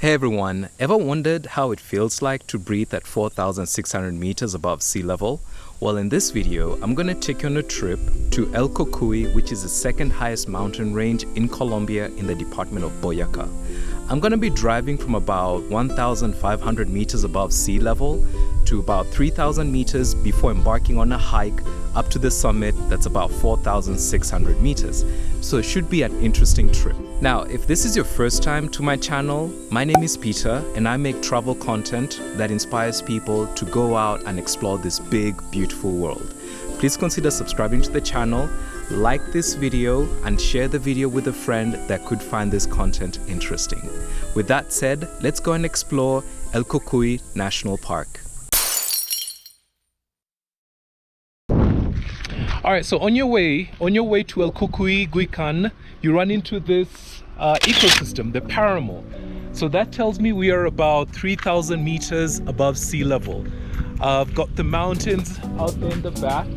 Hey everyone, ever wondered how it feels like to breathe at 4,600 meters above sea level? Well, in this video, I'm gonna take you on a trip to El Cocuy, which is the second highest mountain range in Colombia in the department of Boyacá. I'm gonna be driving from about 1,500 meters above sea level to about 3,000 meters before embarking on a hike up to the summit that's about 4,600 meters. So it should be an interesting trip. Now, if this is your first time to my channel, my name is Peter and I make travel content that inspires people to go out and explore this big, beautiful world. Please consider subscribing to the channel, like this video, and share the video with a friend that could find this content interesting. With that said, let's go and explore El Cocuy National Park. All right, so on your way to El Cocuy, Guican, you run into this ecosystem, the Páramo. So that tells me we are about 3,000 meters above sea level. I've got the mountains out there in the back,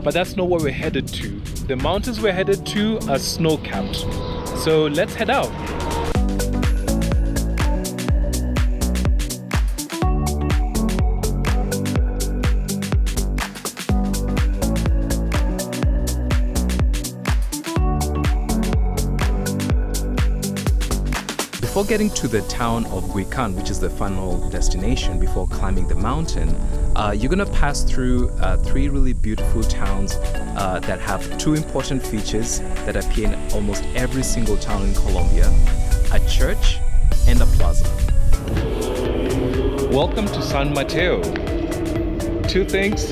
but that's not where we're headed to. The mountains we're headed to are snow-capped. So let's head out. Before getting to the town of Guican, which is the final destination before climbing the mountain, you're gonna pass through three really beautiful towns that have two important features that appear in almost every single town in Colombia: a church and a plaza. Welcome to San Mateo. Two things: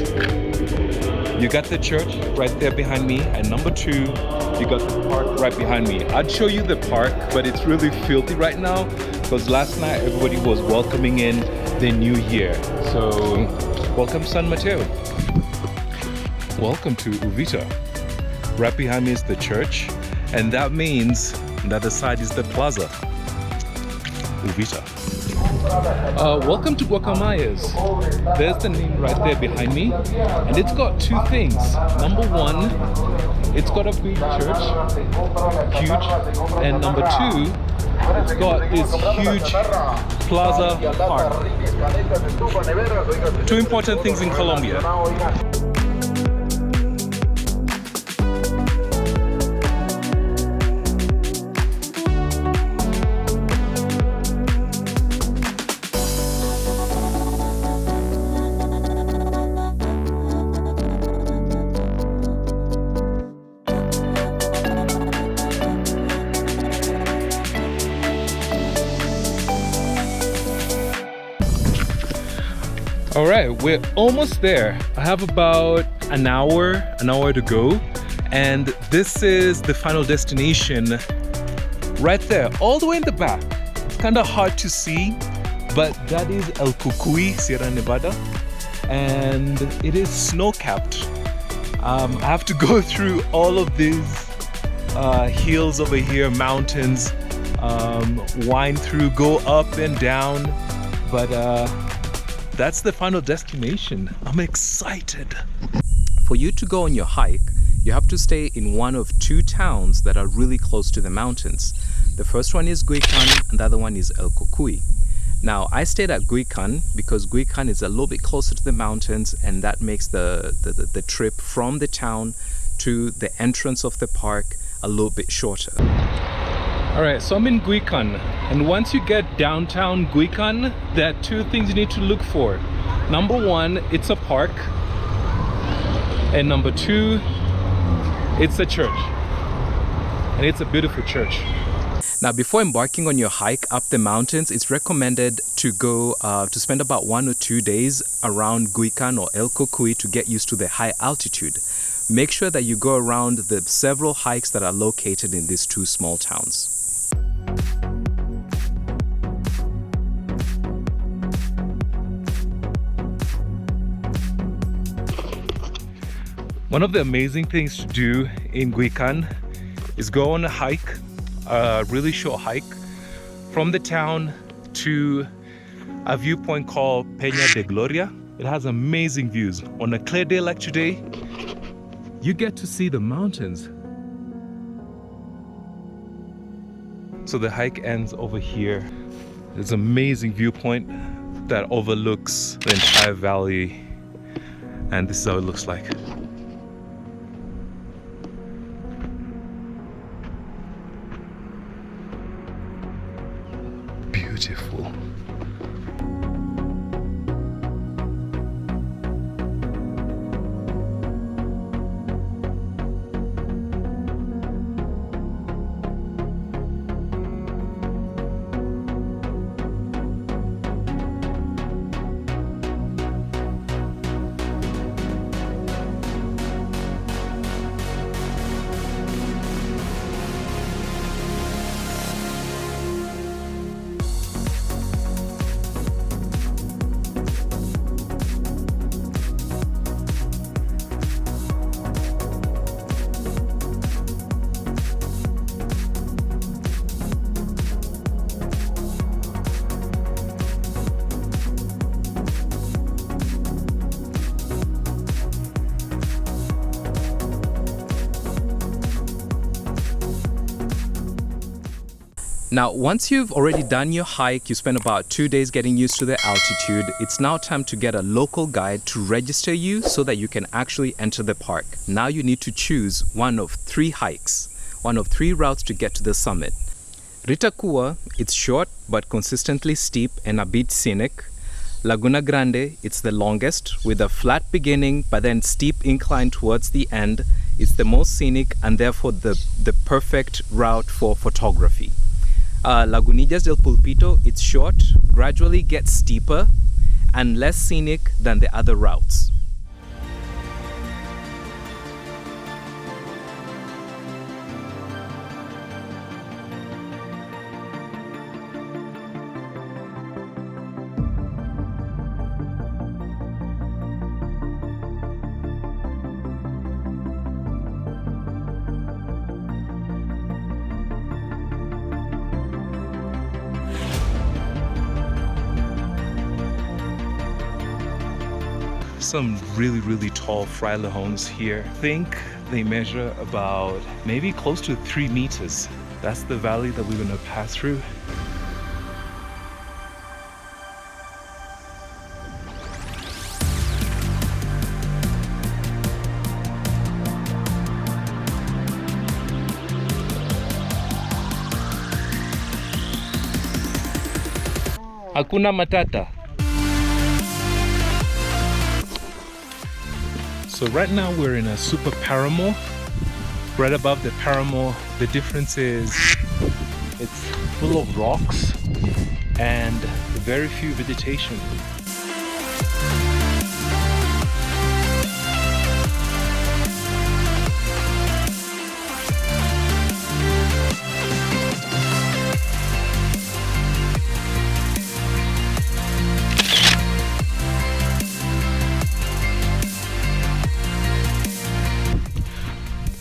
you got the church right there behind me, and number two, you got the park right behind me. I'd show you the park, but it's really filthy right now because last night everybody was welcoming in the new year. So, welcome San Mateo. Welcome to Uvita. Right behind me is the church, and that means on the other side is the plaza. Uvita. Welcome to Guacamayas. There's the name right there behind me, and it's got two things. Number one, it's got a big church, huge, and number two, it's got this huge plaza park. Two important things in Colombia. All right, we're almost there. I have about an hour to go, and this is the final destination right there, all the way in the back. It's kind of hard to see, but that is El Cocuy, Sierra Nevada, and it is snow-capped. I have to go through all of these hills over here, mountains, wind through, go up and down, but that's the final destination. I'm excited. For you to go on your hike, you have to stay in one of two towns that are really close to the mountains. The first one is Guican and the other one is El Cocuy. Now, I stayed at Guican because Guican is a little bit closer to the mountains, and that makes the trip from the town to the entrance of the park a little bit shorter. All right, so I'm in Guican, and once you get downtown Guican, there are two things you need to look for. Number one, it's a park, and number two, it's a church, and it's a beautiful church. Now, before embarking on your hike up the mountains, it's recommended to go to spend about 1 or 2 days around Guican or El Cocuy to get used to the high altitude. Make sure that you go around the several hikes that are located in these two small towns. One of the amazing things to do in Guican is go on a hike, a really short hike, from the town to a viewpoint called Peña de Gloria. It has amazing views. On a clear day like today, you get to see the mountains. So the hike ends over here. It's an amazing viewpoint that overlooks the entire valley, and this is how it looks like. Beautiful. Now, once you've already done your hike, you spend about 2 days getting used to the altitude, it's now time to get a local guide to register you so that you can actually enter the park. Now you need to choose one of 3 hikes, one of 3 routes to get to the summit. Ritakua, it's short but consistently steep and a bit scenic. Laguna Grande, it's the longest with a flat beginning but then steep incline towards the end. It's the most scenic and therefore the perfect route for photography. Lagunillas del Pulpito, it's short, gradually gets steeper and less scenic than the other routes. Some really tall frailejones here. I think they measure about maybe close to 3 meters. That's the valley that we're gonna pass through. Hakuna Matata. So right now we're in a super paramour. Right above the paramour, the difference is it's full of rocks and very few vegetation.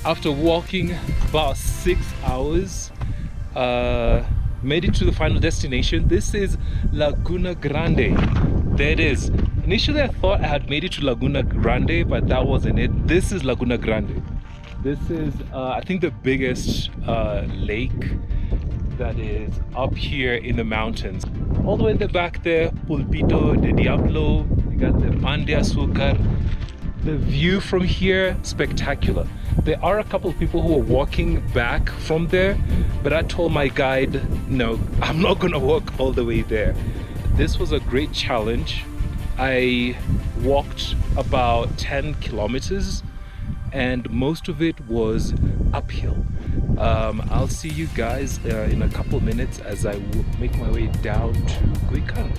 After walking about 6 hours, made it to the final destination. This is Laguna Grande. There it is. Initially I thought I had made it to Laguna Grande, but that wasn't it. This is Laguna Grande. This is I think the biggest lake that is up here in the mountains. All the way in the back there, Pulpito de Diablo, you got the Pan de Azúcar. The view from here, spectacular. There are a couple of people who are walking back from there, but I told my guide, no, I'm not gonna walk all the way there. This was a great challenge. I walked about 10 kilometers and most of it was uphill. I'll see you guys in a couple of minutes as I make my way down to Guican.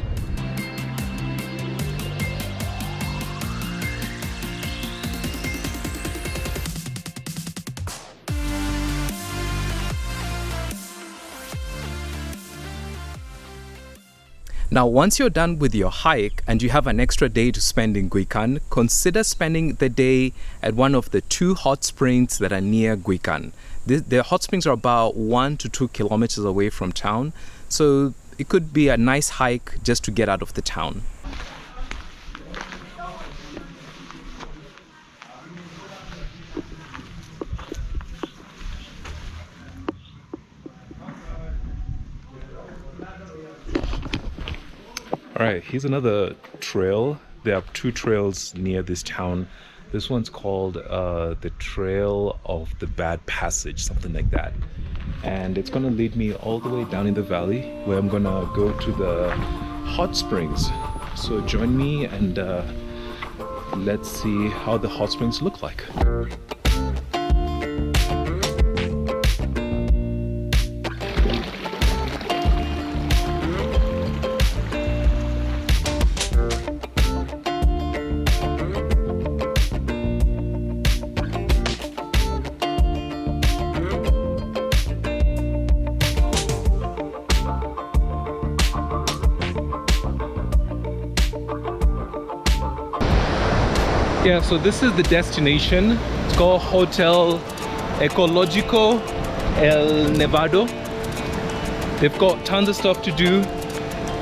Now, once you're done with your hike and you have an extra day to spend in Guican, consider spending the day at one of the 2 hot springs that are near Guican. The hot springs are about 1 to 2 kilometers away from town, so it could be a nice hike just to get out of the town. All right, here's another trail. There are two trails near this town. This one's called the Trail of the Bad Passage, something like that. And it's gonna lead me all the way down in the valley where I'm gonna go to the hot springs. So join me and let's see how the hot springs look like. Yeah, so this is the destination. It's called Hotel Ecológico El Nevado. They've got tons of stuff to do,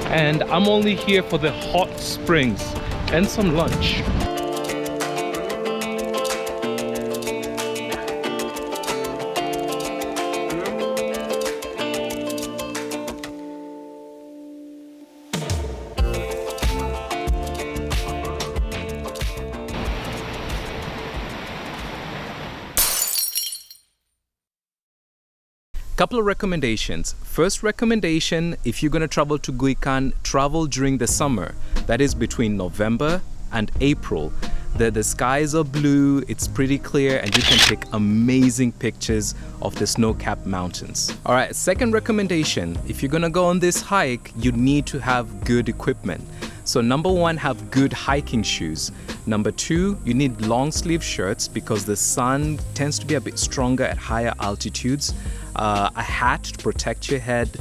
and I'm only here for the hot springs and some lunch. Couple of recommendations. First recommendation, if you're going to travel to Guican, travel during the summer. That is between November and April. The skies are blue, it's pretty clear, and you can take amazing pictures of the snow-capped mountains. All right, second recommendation, if you're going to go on this hike, you need to have good equipment. So number one, have good hiking shoes. Number two, you need long sleeve shirts because the sun tends to be a bit stronger at higher altitudes. A hat to protect your head.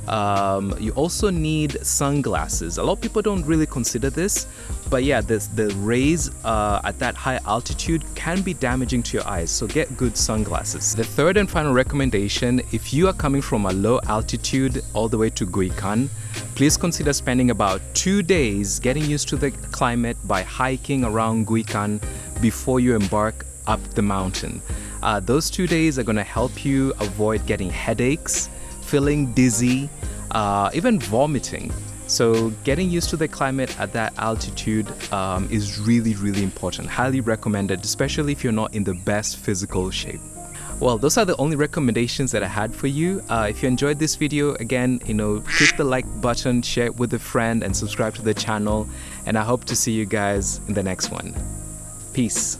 You also need sunglasses. A lot of people don't really consider this, but yeah, the rays at that high altitude can be damaging to your eyes, so get good sunglasses. The third and final recommendation, if you are coming from a low altitude all the way to Guican, please consider spending about 2 days getting used to the climate by hiking around Guican before you embark up the mountain. Those 2 days are going to help you avoid getting headaches, feeling dizzy, even vomiting. So getting used to the climate at that altitude is really, really important. Highly recommended, especially if you're not in the best physical shape. Well, those are the only recommendations that I had for you. If you enjoyed this video, again, click the like button, share it with a friend, and subscribe to the channel. And I hope to see you guys in the next one. Peace.